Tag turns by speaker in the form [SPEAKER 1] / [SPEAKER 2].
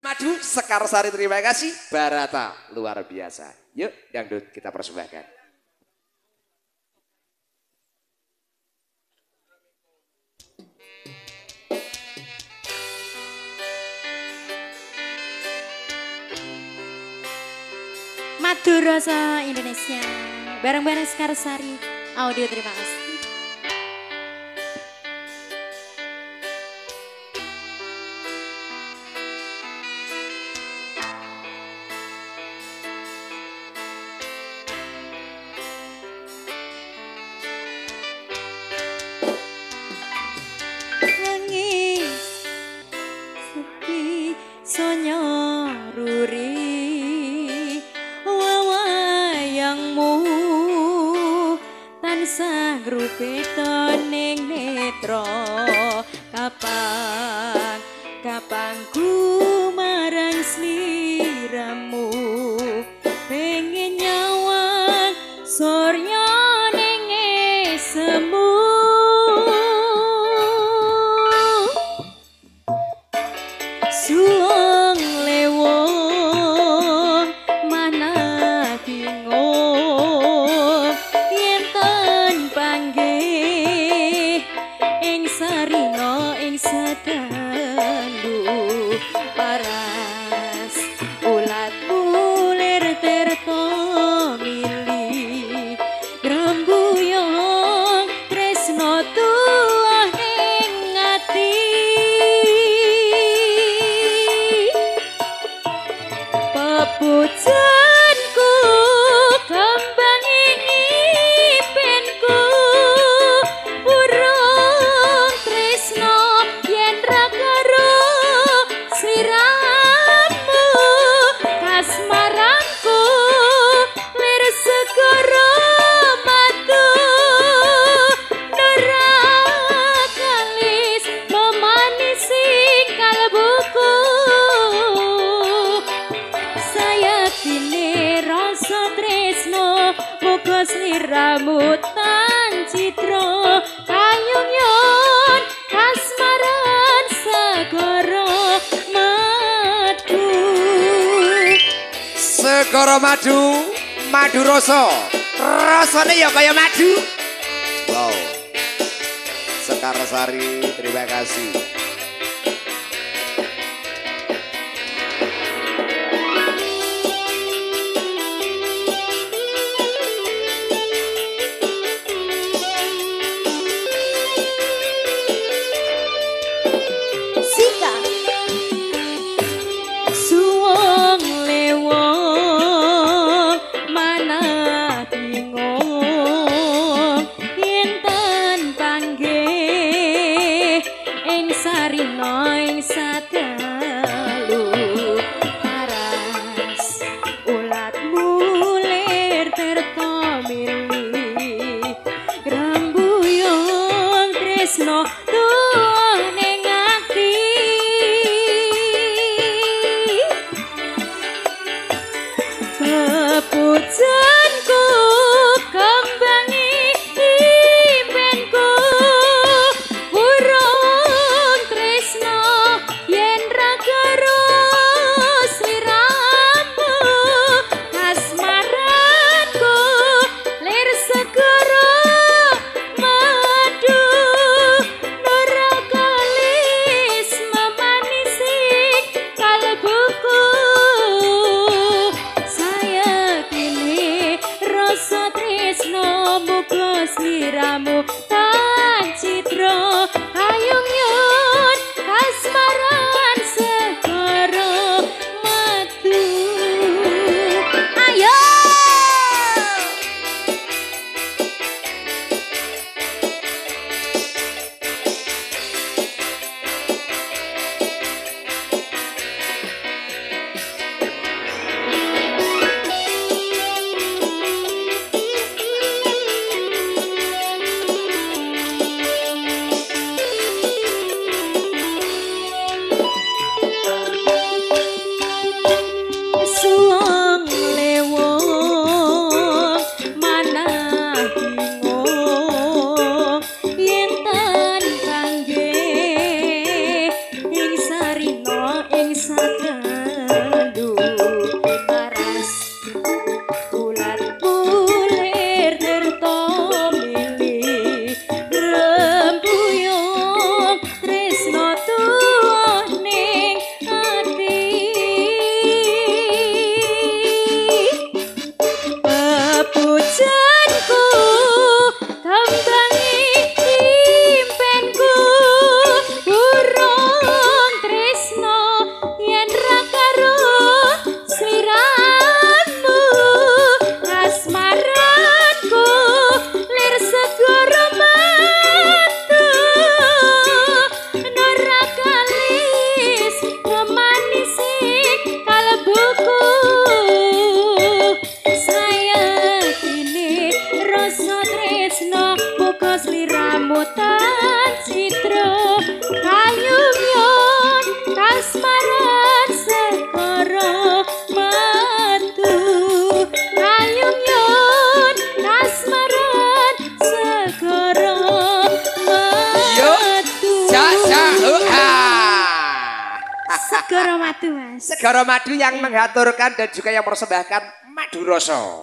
[SPEAKER 1] Madu Sekarsari, terima kasih. Barata luar biasa. Yuk dangdut kita persembahkan.
[SPEAKER 2] Madu Rasa Indonesia bareng-bareng Sekarsari Audio, terima kasih.
[SPEAKER 3] Grupeto ning netra kapan kapan ku marang sliramu pengen nyawang surya ning semu suang lewong mana bingung yen ten panggih ing sarina ing sedandu paras ulat bulir terto mili rembuyung tresno tuah ing ati pepujanku kembang ing ipenku urung tresno yen ra karo sliramu kasmaranku lir segara madu nerakalis memanisi kalbuku sayatine rasa tresno muga sliramu tan citra kayungyon kasmaran segara madu
[SPEAKER 1] Segara madu, madu rasa. Rasane ya kaya madu. Wow. Sekarsari, terima kasih.
[SPEAKER 3] suwung lewong mana bingung yen ten panggih ing
[SPEAKER 2] Segara Madu Mas.
[SPEAKER 1] Segara Madu yang mengaturkan dan juga yang mempersembahkan Madu Rasa.